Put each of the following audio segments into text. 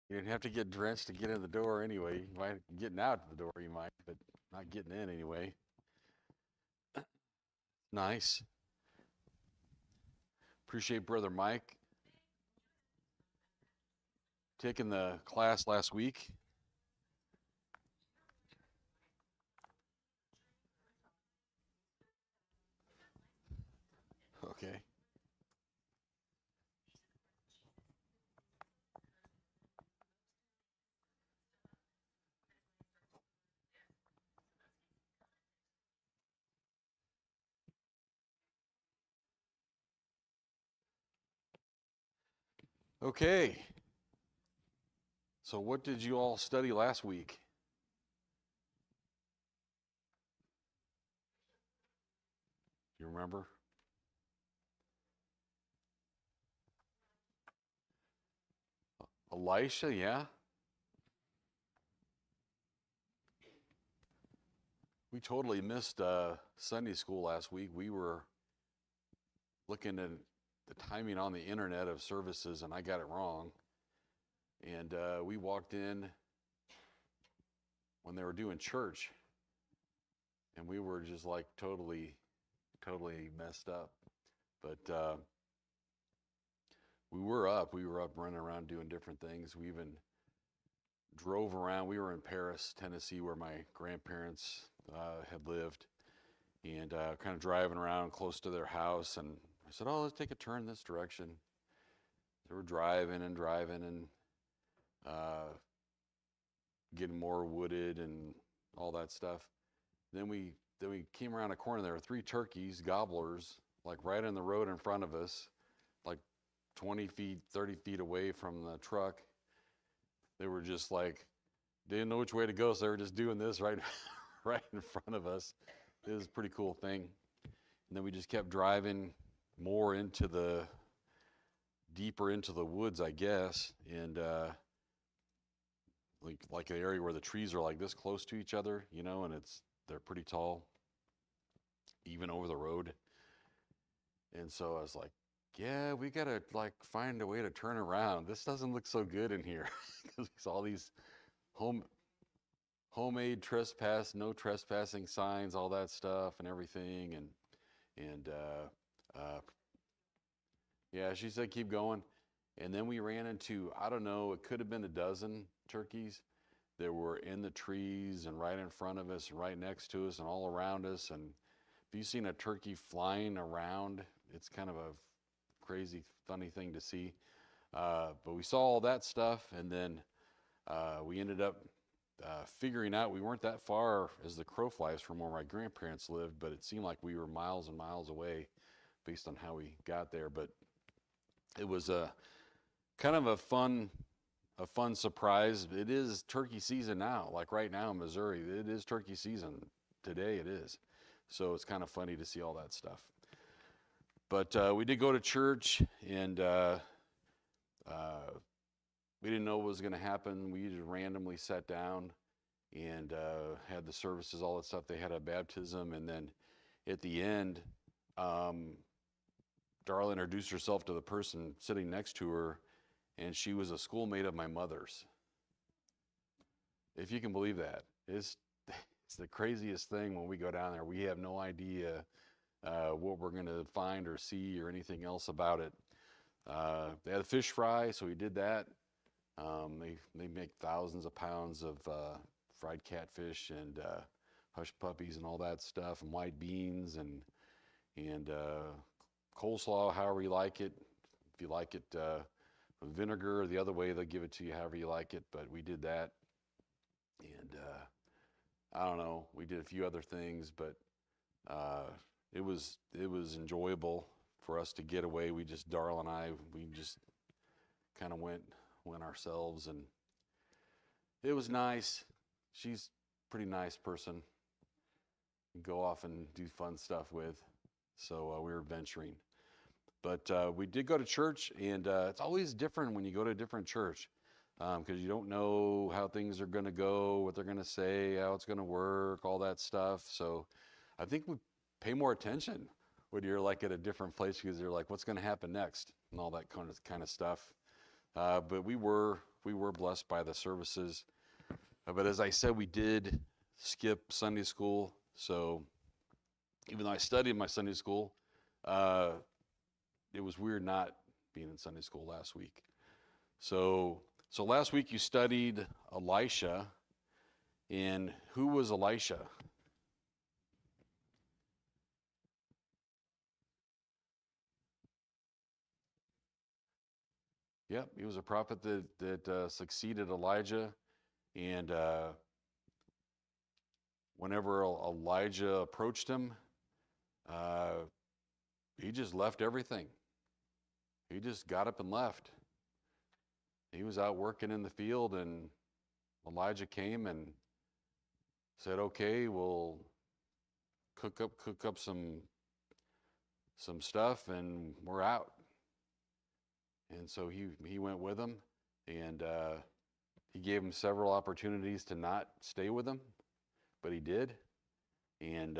You didn't have to get drenched to get in the door anyway. You might getting out the door, you might, but not getting in anyway. Nice. Appreciate Brother Mike taking the class last week. Okay. Okay. So what did you all study last week? You remember? Elisha, yeah. We totally missed Sunday school last week. We were looking at the timing on the internet of services, and I got it wrong. And we walked in when they were doing church, and we were just like totally messed up. But we were up. We were up running around doing different things. We even drove around. We were in Paris, Tennessee, where my grandparents had lived, and kind of driving around close to their house. And I said, "Oh, let's take a turn this direction." So we're driving and uh, getting more wooded and all that stuff. Then we came around a corner. There were three turkeys, gobblers, like right in the road in front of us, like 20 feet, 30 feet away from the truck. They were just like, didn't know which way to go, so they were just doing this right, right in front of us. It was a pretty cool thing. And then we just kept driving more into the deeper into the woods, I guess, and like an area where the trees are like this close to each other, and they're pretty tall, even over the road. And so I was like, yeah, we gotta like find a way to turn around. This doesn't look so good in here because we saw these home homemade trespass, no trespassing signs, all that stuff, and everything. And yeah, she said keep going. And then we ran into, I don't know, it could have been a dozen turkeys that were in the trees and right in front of us, and right next to us, and all around us. And if you've seen a turkey flying around, it's kind of a crazy, funny thing to see. But we saw all that stuff, and then we ended up figuring out we weren't that far as the crow flies from where my grandparents lived, but it seemed like we were miles and miles away based on how we got there. But it was a kind of a fun surprise. It is turkey season now. Like right now in Missouri, it is turkey season. Today it is. So it's kind of funny to see all that stuff. But we did go to church, and uh, we didn't know what was going to happen. We just randomly sat down and had the services, all that stuff. They had a baptism, and then at the end, um, Darla introduced herself to the person sitting next to her, and she was a schoolmate of my mother's. If you can believe that, it's the craziest thing when we go down there. We have no idea what we're going to find or see or anything else about it. They had a fish fry, so we did that. They make thousands of pounds of fried catfish and hush puppies and all that stuff, and white beans and coleslaw, however you like it. If you like it with vinegar or the other way, they'll give it to you however you like it. But we did that, and I don't know. We did a few other things, but uh, it was enjoyable for us to get away. Darla and I, we just kind of went ourselves, and it was nice. She's a pretty nice person. You go off and do fun stuff with. So we were venturing. But we did go to church, and it's always different when you go to a different church because you don't know how things are going to go, what they're going to say, how it's going to work, all that stuff. So I think we pay more attention when you're like at a different place because you're like, what's going to happen next, and all that kind of stuff. But we were we were blessed by the services. But as I said, we did skip Sunday school. So even though I studied my Sunday school, it was weird not being in Sunday school last week. So last week you studied Elisha. And who was Elisha? Yep, he was a prophet that succeeded Elijah. And whenever Elijah approached him, he just left everything. He just got up and left. He was out working in the field, and Elijah came and said, "Okay, we'll cook up some stuff, and we're out." And so he went with him, and he gave him several opportunities to not stay with him, but he did. And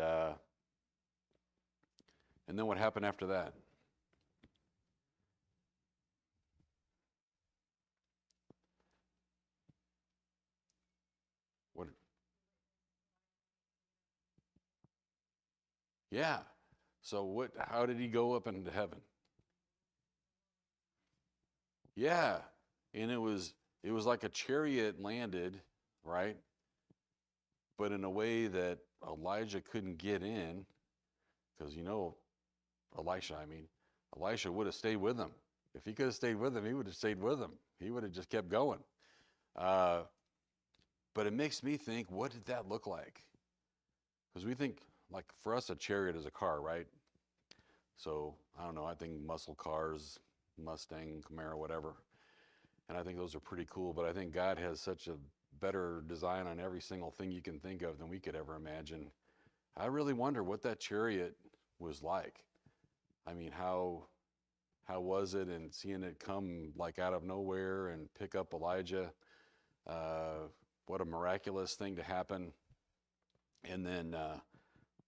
then what happened after that? What? Yeah. So what? How did he go up into heaven? Yeah. And it was like a chariot landed, right? But in a way that Elijah couldn't get in, because Elisha would have stayed with him. If he could have stayed with him, he would have stayed with him. He would have just kept going. But it makes me think, what did that look like? Because we think, like, for us, a chariot is a car, right? So, I don't know, I think muscle cars, Mustang, Camaro, whatever. And I think those are pretty cool, but I think God has such a better design on every single thing you can think of than we could ever imagine. I really wonder what that chariot was like. I mean, how was it, and seeing it come like out of nowhere and pick up Elijah? What a miraculous thing to happen. And then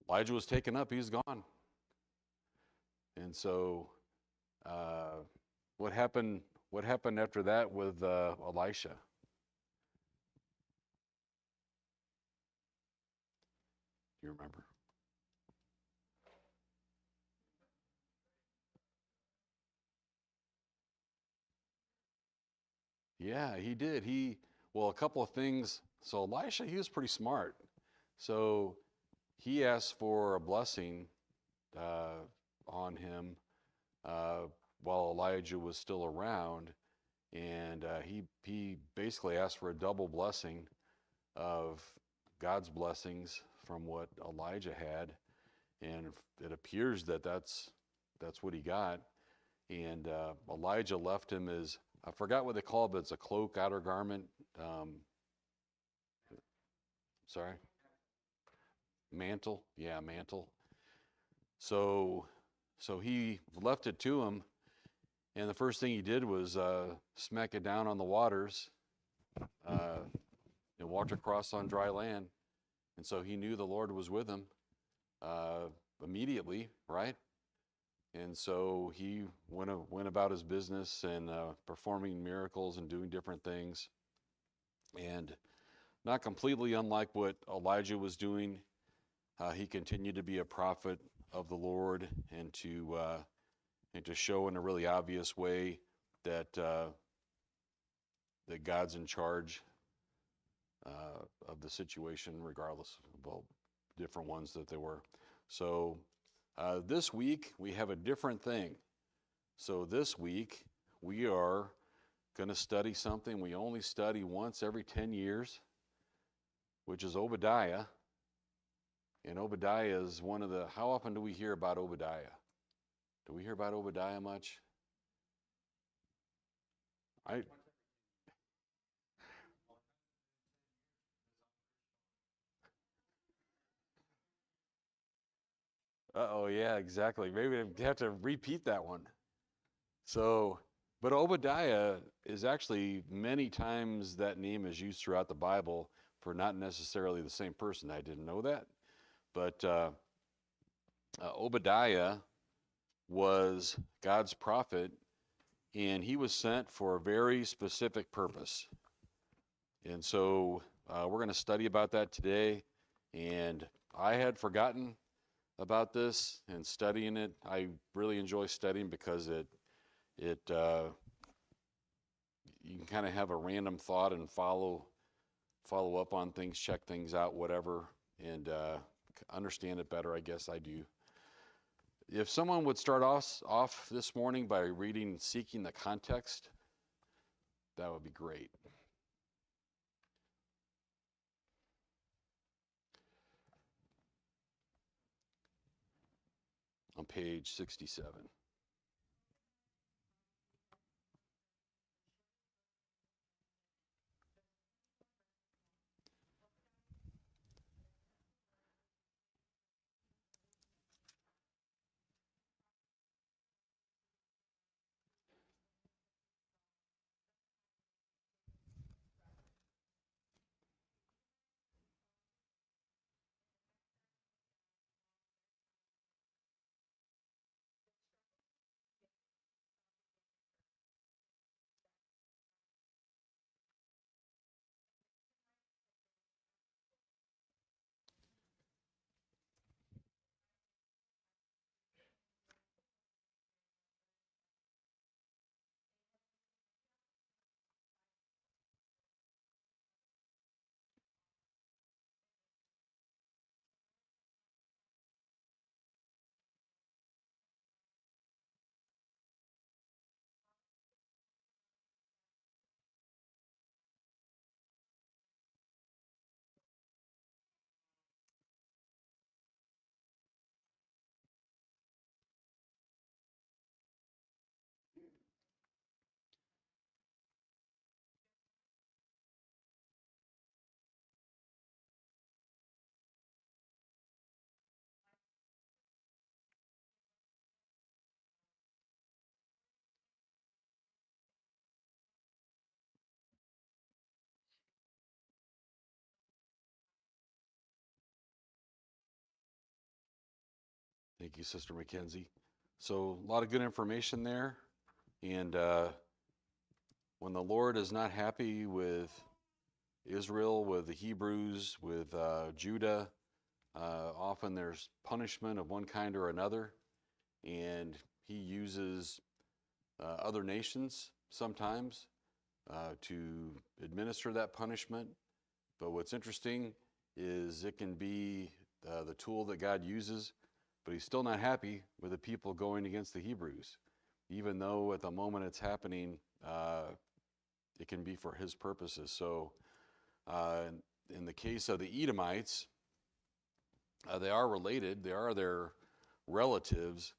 Elijah was taken up, he's gone. And so what happened after that with Elisha? Do you remember? Yeah, he did. Well, a couple of things. So Elisha, he was pretty smart. So he asked for a blessing on him while Elijah was still around, and he basically asked for a double blessing of God's blessings from what Elijah had, and it appears that that's what he got. And Elijah left him as, I forgot what they call it, but it's a cloak, outer garment. Sorry? Mantle. Yeah, mantle. So he left it to him, and the first thing he did was smack it down on the waters and walked across on dry land. And so he knew the Lord was with him immediately, right? And so he went about his business and performing miracles and doing different things. And not completely unlike what Elijah was doing, he continued to be a prophet of the Lord, and to show in a really obvious way that God's in charge of the situation, regardless of all different ones that they were. So this week we have a different thing. So this week we are going to study something we only study once every 10 years, which is Obadiah. And Obadiah is one of the, how often do we hear about Obadiah? Do we hear about Obadiah much? Uh-oh, yeah, exactly. Maybe we have to repeat that one. So, but Obadiah is actually, many times that name is used throughout the Bible for not necessarily the same person. I didn't know that. But Obadiah was God's prophet and he was sent for a very specific purpose. And so we're going to study about that today. And I had forgotten about this and studying it. I really enjoy studying because it you can kind of have a random thought and follow up on things, check things out, whatever, and understand it better. I guess I do. If someone would start off this morning by reading "Seeking the Context," that would be great. On page 67. Thank you, Sister Mackenzie. So, a lot of good information there. And when the Lord is not happy with Israel, with the Hebrews, with Judah, often there's punishment of one kind or another. And he uses other nations sometimes to administer that punishment. But what's interesting is it can be the tool that God uses, but he's still not happy with the people going against the Hebrews. Even though at the moment it's happening, it can be for his purposes. So in the case of the Edomites, they are related. They are their relatives.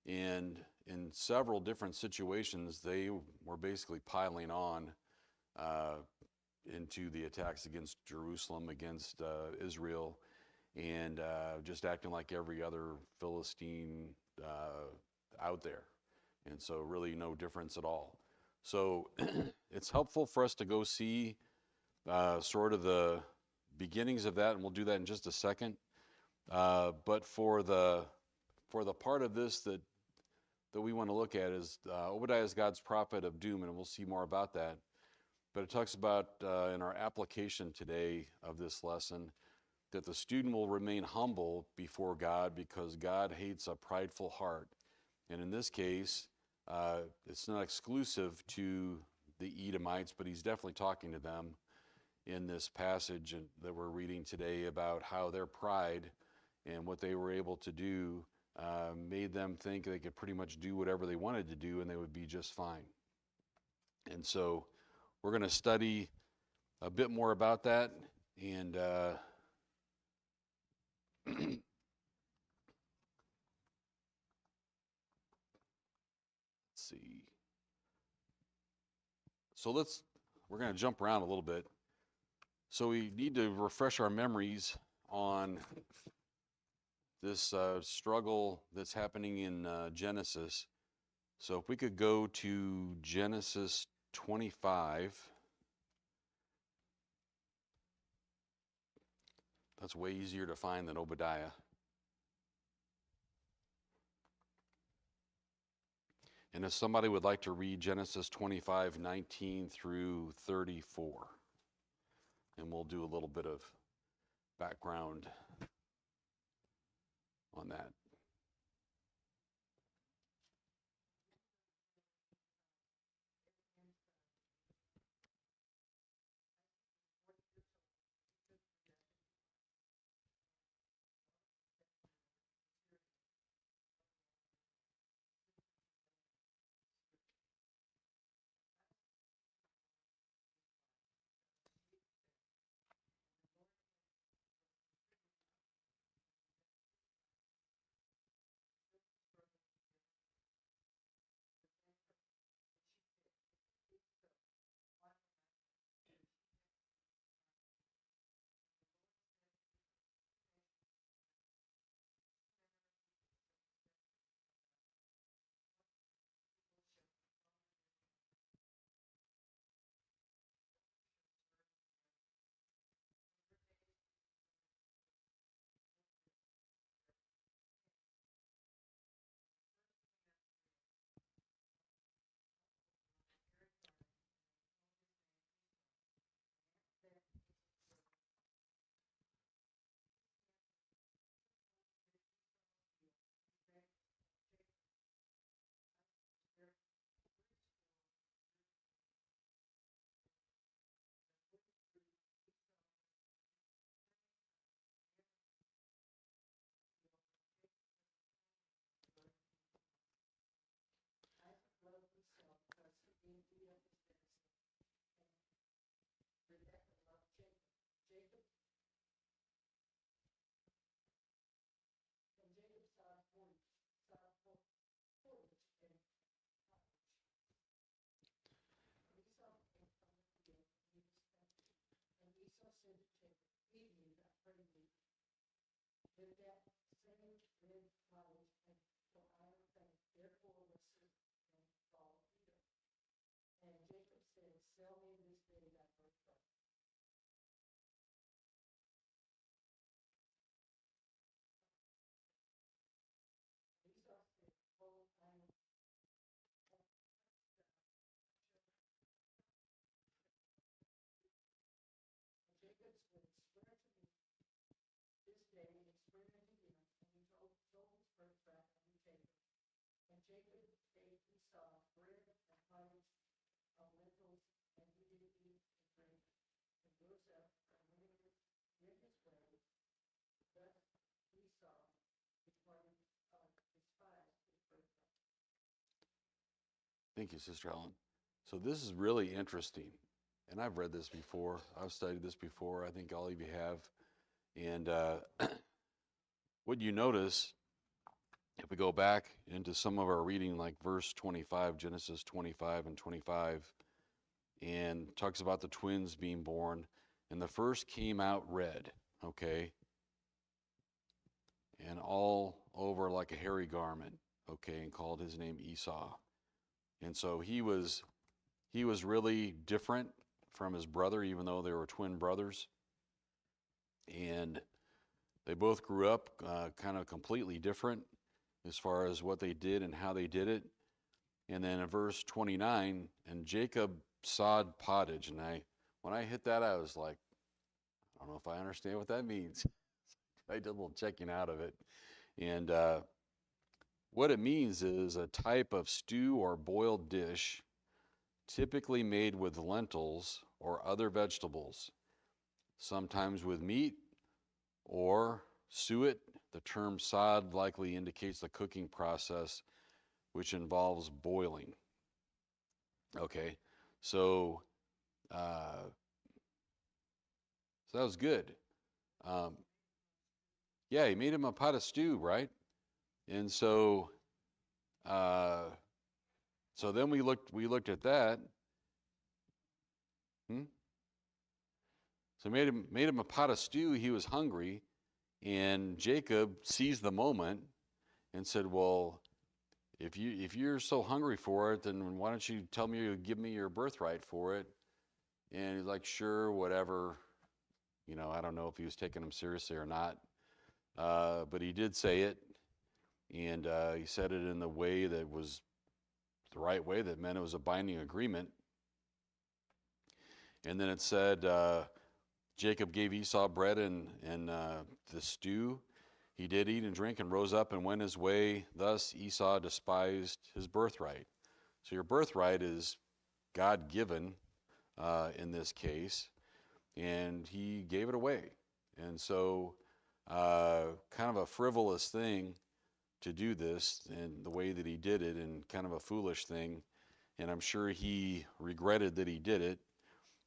And in several different situations, they were basically piling on into the attacks against Jerusalem, against Israel, and just acting like every other Philistine out there. And so really no difference at all. So it's helpful for us to go see sort of the beginnings of that, and we'll do that in just a second. But for the part of this that we want to look at is Obadiah is God's prophet of doom, and we'll see more about that. But it talks about in our application today of this lesson that the student will remain humble before God because God hates a prideful heart. And in this case, it's not exclusive to the Edomites, but he's definitely talking to them in this passage that we're reading today about how their pride and what they were able to do made them think they could pretty much do whatever they wanted to do and they would be just fine. And so we're going to study a bit more about that, and let's see. So we're going to jump around a little bit. So we need to refresh our memories on this struggle that's happening in Genesis. So if we could go to Genesis 25. That's way easier to find than Obadiah. And if somebody would like to read Genesis 25:19 through 34, and we'll do a little bit of background on that. Thank you, Sister Helen. So this is really interesting. And I've read this before. I've studied this before. I think all of you have. And what you notice, if we go back into some of our reading, like verse 25, Genesis 25 and 25, and talks about the twins being born, and the first came out red, okay, and all over like a hairy garment, okay, and called his name Esau. And so he was really different from his brother, even though they were twin brothers. And they both grew up kind of completely different as far as what they did and how they did it. And then in verse 29, and Jacob sod pottage. And when I hit that, I was like, I don't know if I understand what that means. I did a little checking out of it. And what it means is a type of stew or boiled dish typically made with lentils or other vegetables, sometimes with meat or suet. The term sod likely indicates the cooking process, which involves boiling. Okay, so so that was good. Um, yeah, he made him a pot of stew, right? And uh, so then we looked at that. Hmm? So made him a pot of stew. He was hungry, and Jacob seized the moment and said, "Well, if you're so hungry for it, then why don't you tell me you give me your birthright for it?" And he's like, "Sure, whatever." You know, I don't know if he was taking him seriously or not, but he did say it, and he said it in the way that was the right way, that meant it was a binding agreement. And then it said, Jacob gave Esau bread and the stew. He did eat and drink and rose up and went his way. Thus Esau despised his birthright. So your birthright is God-given in this case, and he gave it away. And so kind of a frivolous thing to do this and the way that he did it, and kind of a foolish thing. And I'm sure he regretted that he did it,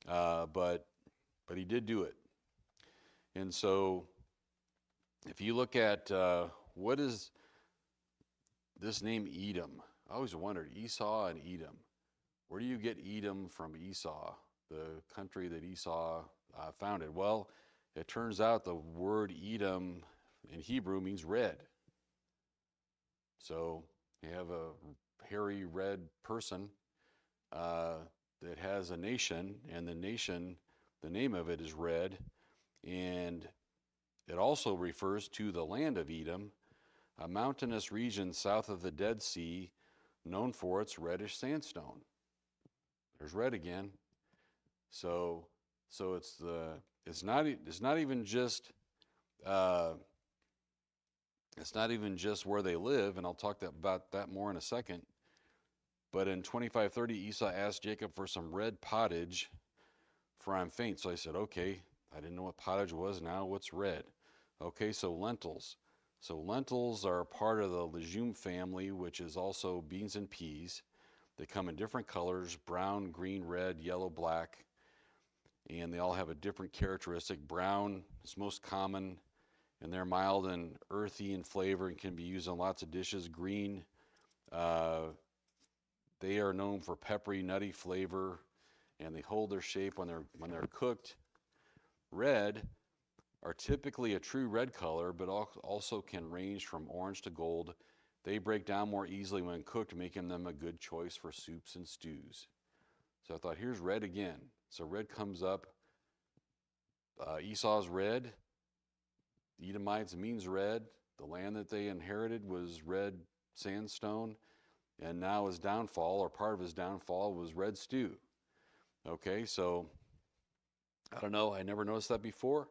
but he did do it. And so if you look at what is this name Edom, I always wondered, Esau and Edom. Where do you get Edom from Esau, the country that Esau founded? Well, it turns out the word Edom in Hebrew means red. So you have a hairy red person that has a nation, and the nation, the name of it is red, and it also refers to the land of Edom, a mountainous region south of the Dead Sea, known for its reddish sandstone. There's red again. So it's not even just where they live, and I'll talk about that more in a second. But in 25:30, Esau asked Jacob for some red pottage, for I'm faint. So I said, okay, I didn't know what pottage was. Now what's red? Okay, so lentils. So lentils are part of the legume family, which is also beans and peas. They come in different colors: brown, green, red, yellow, black, and they all have a different characteristic. Brown is most common, and they're mild and earthy in flavor and can be used on lots of dishes. Green, they are known for peppery, nutty flavor, and they hold their shape when they're cooked. Red are typically a true red color, but also can range from orange to gold. They break down more easily when cooked, making them a good choice for soups and stews. So I thought, here's red again. So red comes up. Esau's red. The Edomites means red. The land that they inherited was red sandstone. And now his downfall, or part of his downfall, was red stew. Okay, so I don't know. I never noticed that before.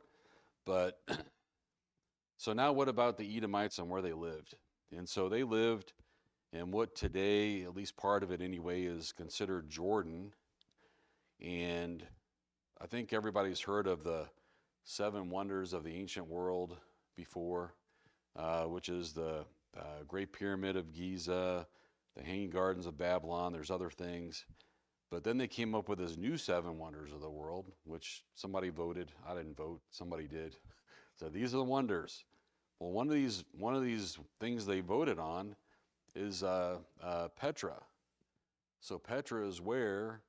But so now what about the Edomites and where they lived? And so they lived in what today, at least part of it anyway, is considered Jordan. And I think everybody's heard of the 7 wonders of the ancient world before, which is the Great Pyramid of Giza, the Hanging Gardens of Babylon. There's other things. But then they came up with this new 7 wonders of the world, which somebody voted. I didn't vote. Somebody did. So these are the wonders. Well, one of these things they voted on is Petra. So Petra is where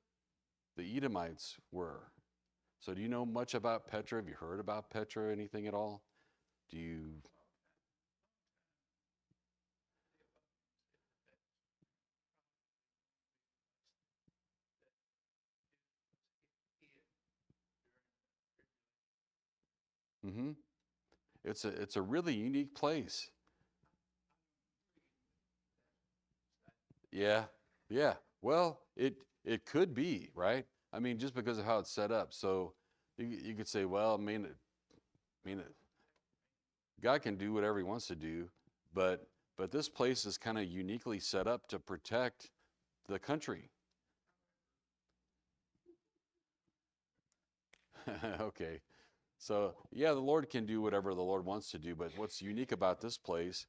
the Edomites were. So do you know much about Petra? Have you heard about Petra, anything at all? Do you? Mm-hmm. It's a really unique place. Yeah, yeah. Well, it could be, right? I mean, just because of how it's set up. So you could say, well, I mean, God can do whatever He wants to do, but this place is kind of uniquely set up to protect the country. Okay. So yeah, the Lord can do whatever the Lord wants to do, but what's unique about this place,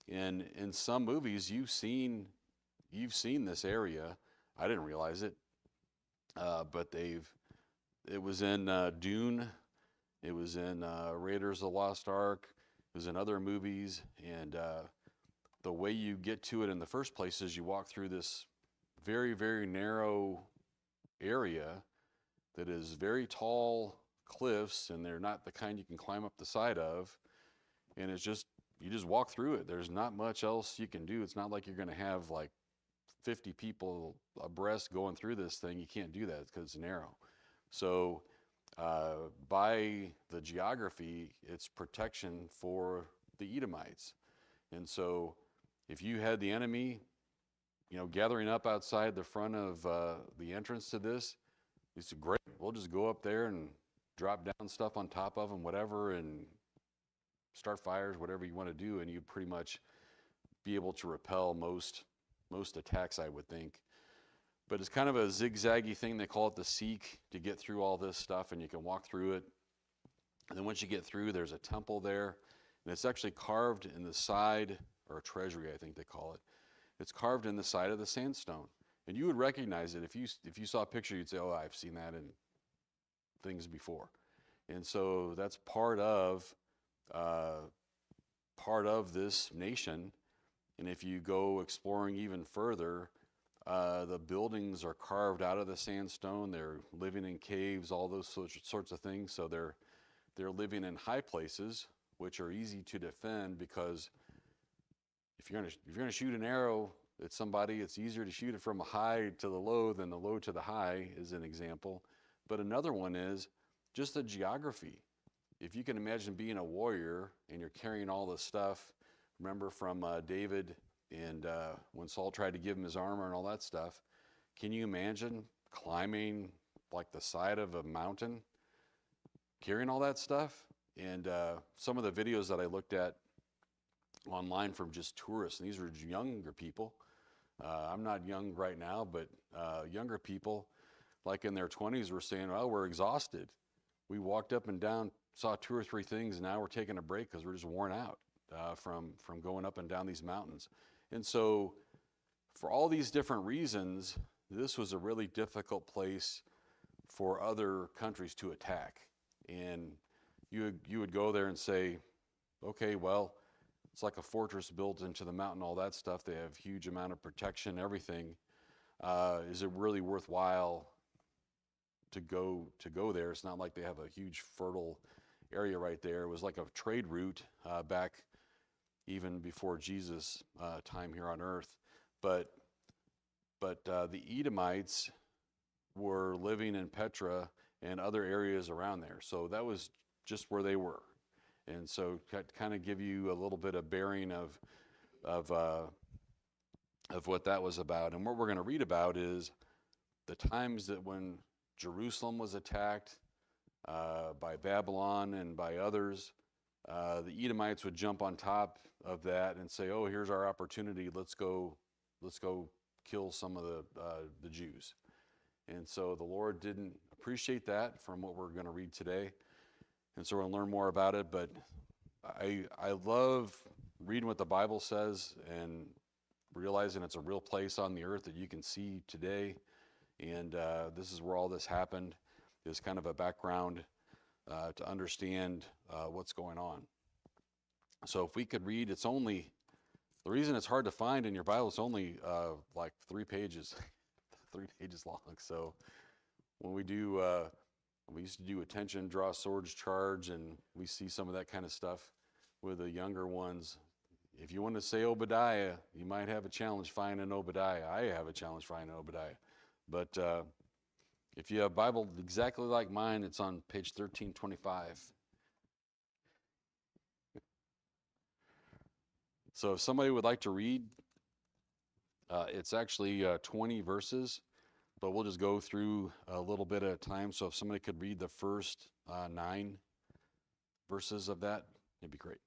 in some movies you've seen this area. I didn't realize it, but it was in Dune, it was in Raiders of the Lost Ark, it was in other movies, and the way you get to it in the first place is you walk through this very, very narrow area that is very tall cliffs, and they're not the kind you can climb up the side of, and it's just, you just walk through it. There's not much else you can do. It's not like you're going to have like 50 people abreast going through this thing. You can't do that because it's narrow. So by the geography, it's protection for the Edomites. And so if you had the enemy gathering up outside the front of the entrance to this. He said, great, we'll just go up there and drop down stuff on top of them, whatever, and start fires, whatever you want to do, and you pretty much be able to repel most attacks, I would think. But it's kind of a zigzaggy thing. They call it the Seek to get through all this stuff, and you can walk through it. And then once you get through, there's a temple there, and it's actually carved in the side, or a treasury, I think they call it. It's carved in the side of the sandstone. And you would recognize it. If you saw a picture, you'd say, oh, I've seen that in things before. And so that's part of this nation. And if you go exploring even further, the buildings are carved out of the sandstone. They're living in caves, all those sorts of things. So they're living in high places, which are easy to defend, because if you're gonna shoot an arrow at somebody, it's easier to shoot it from a high to the low than the low to the high, is an example. But another one is just the geography. If you can imagine being a warrior and you're carrying all this stuff, remember from David and when Saul tried to give him his armor and all that stuff, can you imagine climbing like the side of a mountain, carrying all that stuff? And some of the videos that I looked at online from just tourists, and these were younger people. I'm not young right now, but younger people, like in their 20s, were saying, well, we're exhausted. We walked up and down, saw 2 or 3 things, and now we're taking a break because we're just worn out from going up and down these mountains. And so for all these different reasons, this was a really difficult place for other countries to attack. And you would go there and say, okay, well, it's like a fortress built into the mountain, all that stuff. They have huge amount of protection, everything. Is it really worthwhile to go there? It's not like they have a huge fertile area right there. It was like a trade route back even before Jesus' time here on earth. But the Edomites were living in Petra and other areas around there. So that was just where they were. And so to kind of give you a little bit of bearing of what that was about. And what we're going to read about is the times that when Jerusalem was attacked by Babylon and by others, the Edomites would jump on top of that and say, oh, here's our opportunity. Let's go kill some of the Jews. And so the Lord didn't appreciate that from what we're going to read today. And so we're going to learn more about it. But I love reading what the Bible says and realizing it's a real place on the earth that you can see today. And this is where all this happened, is kind of a background to understand what's going on. So if we could read, it's only, the reason it's hard to find in your Bible, it's only like 3 pages, 3 pages long. So when we do, we used to do attention, draw swords, charge, and we see some of that kind of stuff with the younger ones. If you want to say Obadiah, you might have a challenge finding Obadiah. I have a challenge finding Obadiah. But if you have a Bible exactly like mine, it's on page 1325. So if somebody would like to read, it's actually 20 verses, but we'll just go through a little bit at a time. So if somebody could read the first 9 verses of that, it'd be great.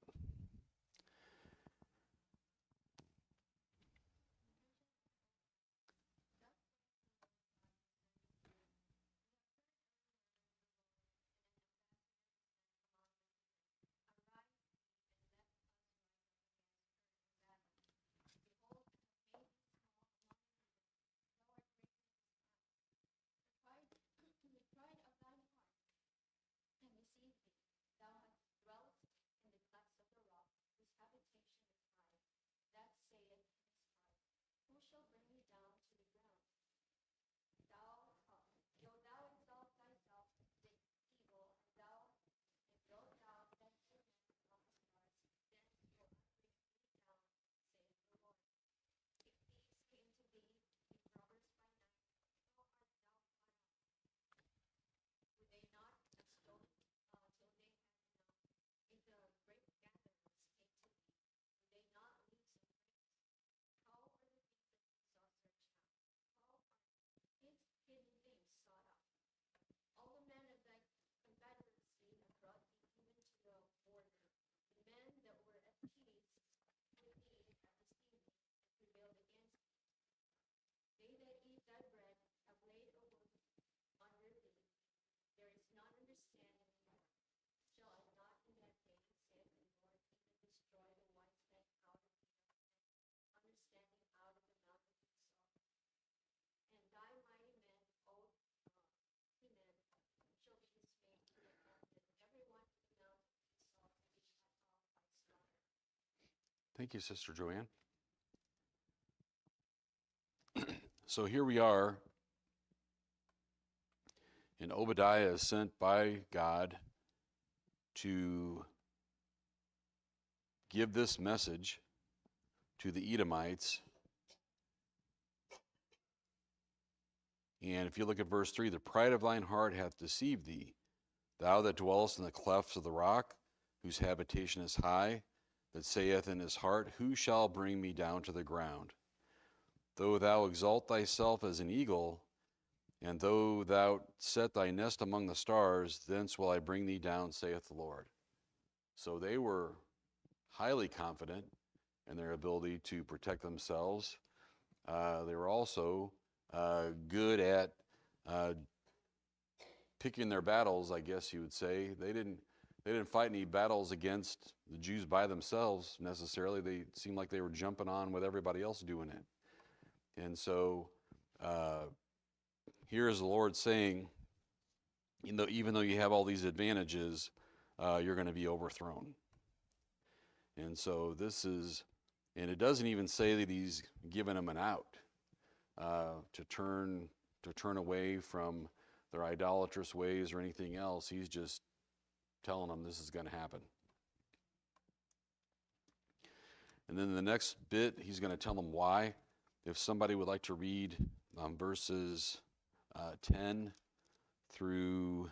Thank you, Sister Joanne. So here we are, and Obadiah is sent by God to give this message to the Edomites. And if you look at verse 3, the pride of thine heart hath deceived thee, thou that dwellest in the clefts of the rock, whose habitation is high, that saith in his heart, who shall bring me down to the ground? Though thou exalt thyself as an eagle, and though thou set thy nest among the stars, thence will I bring thee down, saith the Lord. So they were highly confident in their ability to protect themselves. They were also good at picking their battles, I guess you would say. They didn't fight any battles against the Jews by themselves necessarily. They seemed like they were jumping on with everybody else doing it. And so here is the Lord saying, even though you have all these advantages, you're going to be overthrown. And so and it doesn't even say that he's given them an out to turn away from their idolatrous ways or anything else. He's just telling them this is going to happen. And then the next bit, he's going to tell them why. If somebody would like to read verses 10 through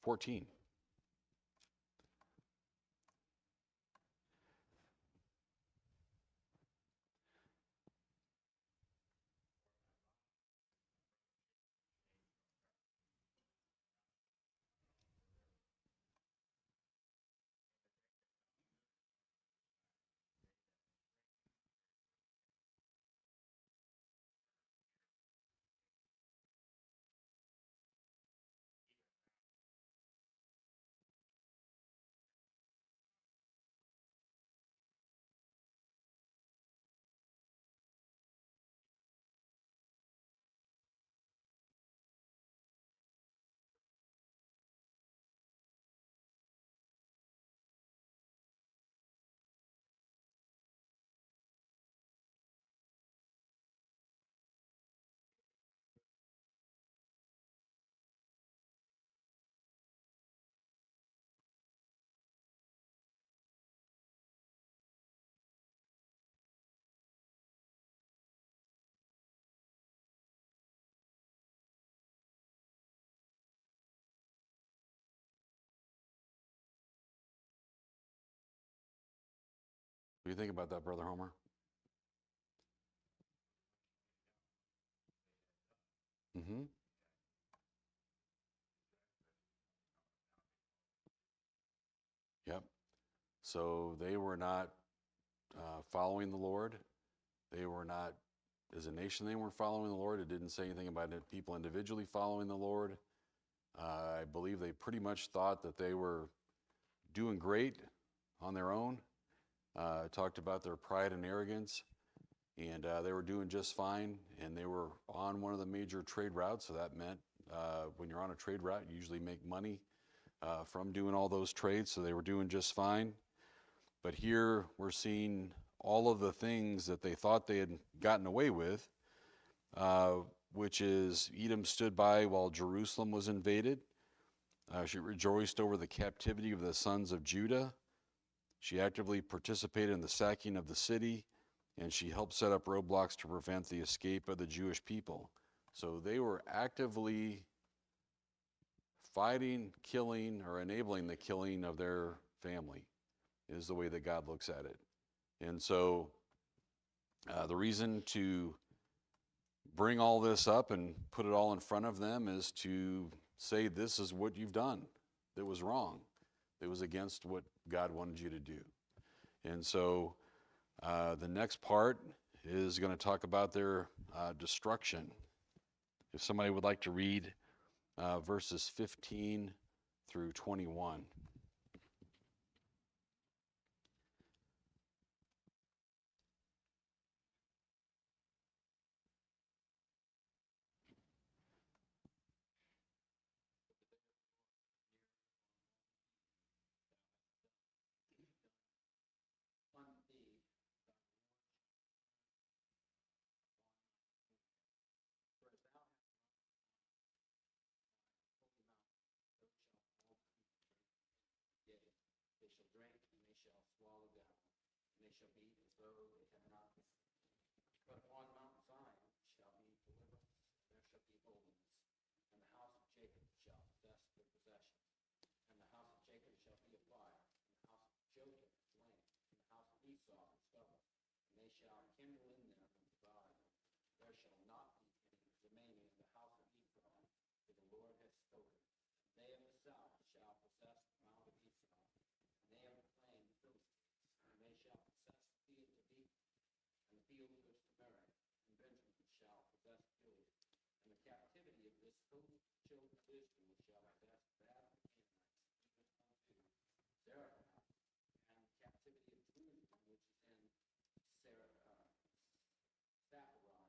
14. What do you think about that, Brother Homer? Mm-hmm. Yep. So they were not following the Lord. They were not, as a nation, they weren't following the Lord. It didn't say anything about people individually following the Lord. I believe they pretty much thought that they were doing great on their own. Talked about their pride and arrogance, and they were doing just fine. And they were on one of the major trade routes, so that meant when you're on a trade route, you usually make money from doing all those trades. So they were doing just fine. But here we're seeing all of the things that they thought they had gotten away with, which is Edom stood by while Jerusalem was invaded. She rejoiced over the captivity of the sons of Judah. She actively participated in the sacking of the city, and she helped set up roadblocks to prevent the escape of the Jewish people. So they were actively fighting, killing, or enabling the killing of their family, is the way that God looks at it. And so the reason to bring all this up and put it all in front of them is to say this is what you've done that was wrong, that was against what God wanted you to do. And so the next part is going to talk about their destruction. If somebody would like to read verses 15 through 21. shall be as though they had not before. But on Mount Zion shall be deliverance, there shall be holiness, and the house of Jacob shall possess their possession. And the house of Jacob shall be a fire, and the house of Joseph a flame, and the house of Esau a stubble, and they shall kindle in them and devour them. There shall not be any remaining in the house of Ephraim, for the Lord has spoken. They of the south shall possess the mount of Ephraim, and they of the plain the Philistines, and they shall possess the fields of Ephraim, and the fields which the Mered, and Benjamin shall possess Gilead. And the captivity of this host of the children of Israel shall possess that of the Canaanites, even unto Zarephath, and the captivity of Jerusalem, which is in Sepharad,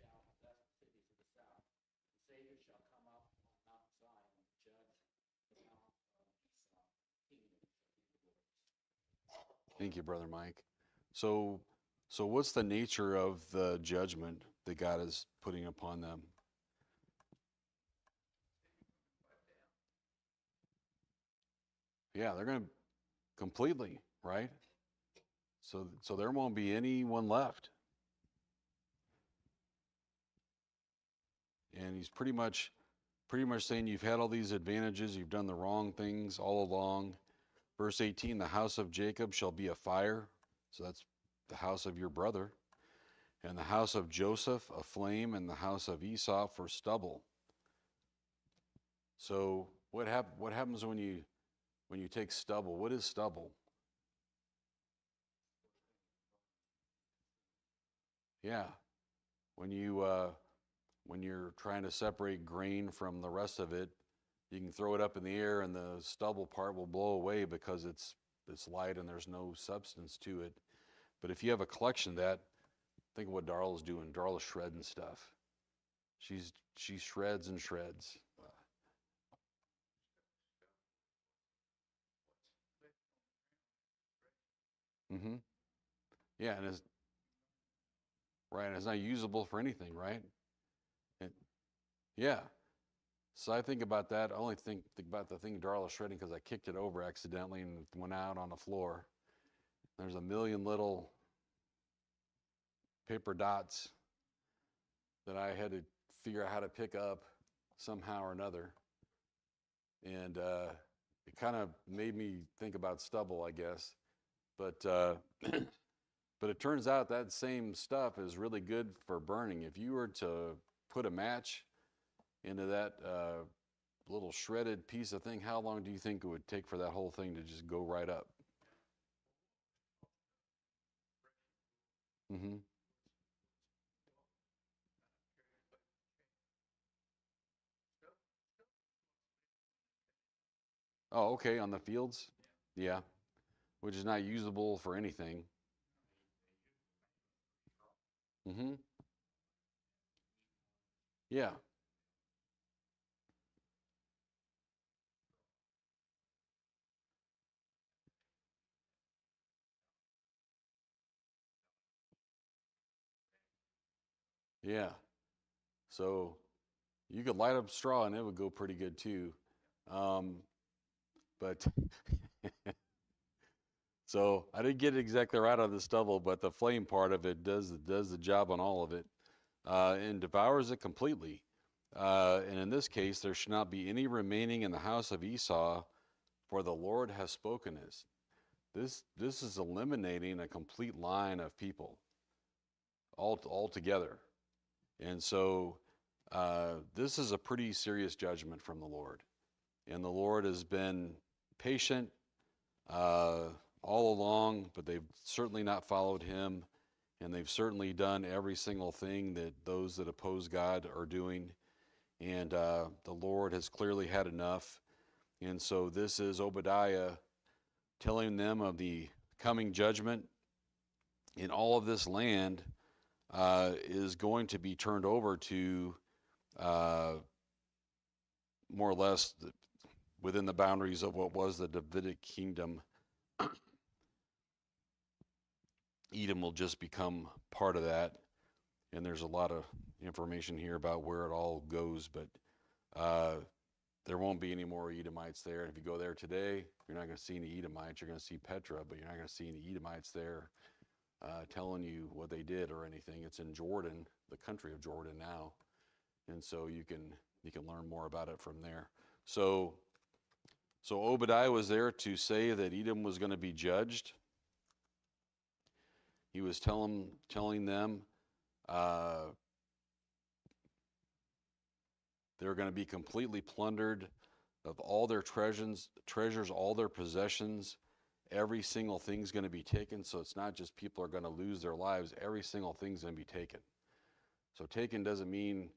shall possess the cities of the south. The Savior shall come up on Mount Zion and judge the mount of Esau. Kingdom shall be the Lord's. Thank you, Brother Mike. So what's the nature of the judgment that God is putting upon them? Yeah, they're going to completely, right? So there won't be anyone left. And he's pretty much saying you've had all these advantages, you've done the wrong things all along. Verse 18, the house of Jacob shall be a fire. So that's the house of your brother. And the house of Joseph a flame, and the house of Esau for stubble. So what happens when you take stubble? What is stubble? Yeah, when you're trying to separate grain from the rest of it, you can throw it up in the air, and the stubble part will blow away because it's light and there's no substance to it. But if you have a collection of that, think of what Darla's doing. Darla's shredding stuff. She shreds and shreds. Mm-hmm. Yeah, and it's not usable for anything, right? And, yeah. So I think about that. I only think about the thing Darla's shredding because I kicked it over accidentally and it went out on the floor. There's a million little paper dots that I had to figure out how to pick up somehow or another. And it kind of made me think about stubble, I guess. But but it turns out that same stuff is really good for burning. If you were to put a match into that little shredded piece of thing, how long do you think it would take for that whole thing to just go right up? Mm-hmm. Oh, okay, on the fields? Yeah, which is not usable for anything. Mm-hmm. Yeah, yeah. So you could light up straw and it would go pretty good too. Um, but so I didn't get it exactly right on the stubble, but the flame part of it does the job on all of it, and devours it completely. And in this case, there should not be any remaining in the house of Esau, for the Lord has spoken this. This is eliminating a complete line of people altogether. And so this is a pretty serious judgment from the Lord. And the Lord has been patient all along, but they've certainly not followed him. And they've certainly done every single thing that those that oppose God are doing. And the Lord has clearly had enough. And so this is Obadiah telling them of the coming judgment. And all of this land is going to be turned over to more or less within the boundaries of what was the Davidic kingdom. Edom will just become part of that. And there's a lot of information here about where it all goes. But there won't be any more Edomites there. And if you go there today, you're not going to see any Edomites. You're going to see Petra, but you're not going to see any Edomites there telling you what they did or anything. It's in Jordan, the country of Jordan now, and so you can learn more about it from there. So Obadiah was there to say that Edom was going to be judged. He was telling them they're going to be completely plundered of all their treasures, all their possessions. Every single thing's going to be taken. So it's not just people are going to lose their lives. Every single thing's going to be taken. So taken doesn't mean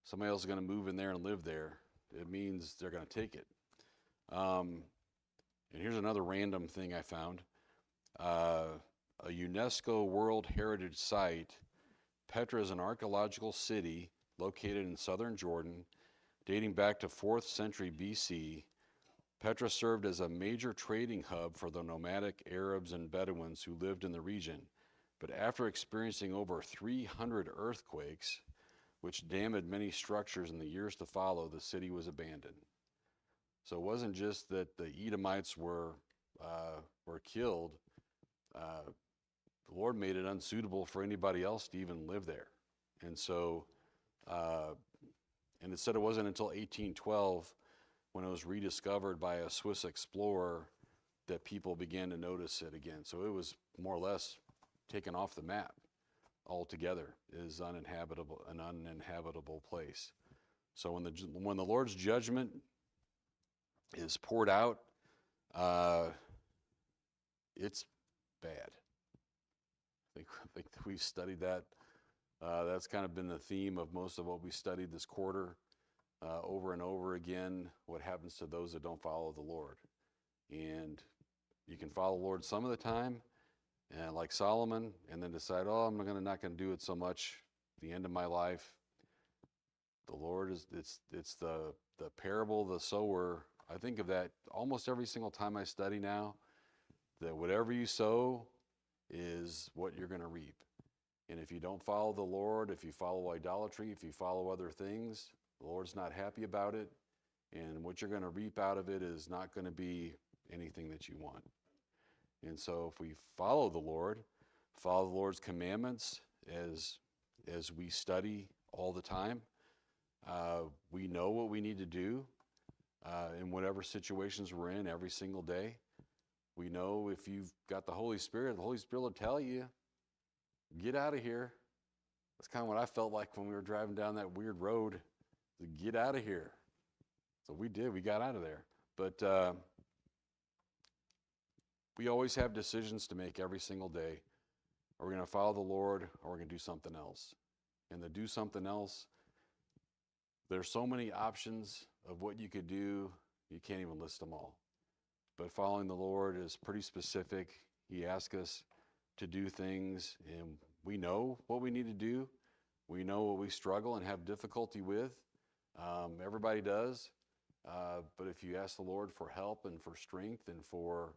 somebody else is going to move in there and live there. It means they're going to take it. And here's another random thing I found. A UNESCO World Heritage Site, Petra is an archaeological city located in southern Jordan, dating back to 4th century BC. Petra served as a major trading hub for the nomadic Arabs and Bedouins who lived in the region. But after experiencing over 300 earthquakes, which damaged many structures in the years to follow, the city was abandoned. So it wasn't just that the Edomites were killed. The Lord made it unsuitable for anybody else to even live there. And so, and it said it wasn't until 1812 when it was rediscovered by a Swiss explorer that people began to notice it again. So it was more or less taken off the map altogether as an uninhabitable place. So when the Lord's judgment is poured out, it's bad. I think we've studied that. That's kind of been the theme of most of what we studied this quarter. Over and over again, what happens to those that don't follow the Lord. And you can follow the Lord some of the time, and like Solomon, and then decide, oh, I'm not going to do it so much at the end of my life. The Lord it's the parable of the sower. I think of that almost every single time I study now, that whatever you sow is what you're going to reap. And if you don't follow the Lord, if you follow idolatry, if you follow other things, the Lord's not happy about it, and what you're going to reap out of it is not going to be anything that you want. And so if we follow the Lord's commandments as we study all the time, we know what we need to do in whatever situations we're in every single day. We know if you've got the Holy Spirit will tell you, get out of here. That's kind of what I felt like when we were driving down that weird road. To get out of here. So we did. We got out of there. But we always have decisions to make every single day. Are we going to follow the Lord, or are we going to do something else? And to do something else, there's so many options of what you could do, you can't even list them all. But following the Lord is pretty specific. He asks us to do things, and we know what we need to do. We know what we struggle and have difficulty with. Everybody does, but if you ask the Lord for help and for strength and for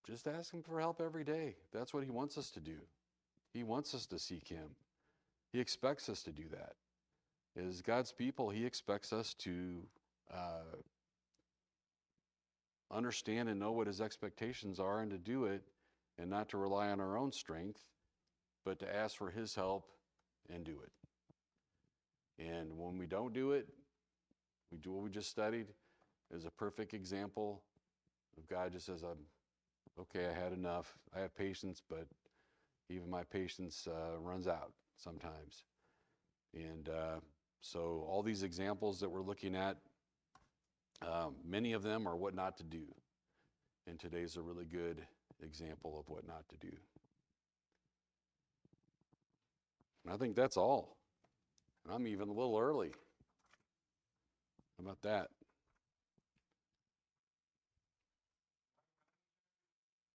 just ask Him for help every day. That's what He wants us to do. He wants us to seek Him. He expects us to do that. As God's people, He expects us to understand and know what His expectations are and to do it, and not to rely on our own strength, but to ask for His help and do it. And when we don't do it, we do what we just studied is a perfect example of God just says, okay, I had enough. I have patience, but even my patience runs out sometimes. And so all these examples that we're looking at, many of them are what not to do. And today's a really good example of what not to do. And I think that's all. I'm even a little early. How about that?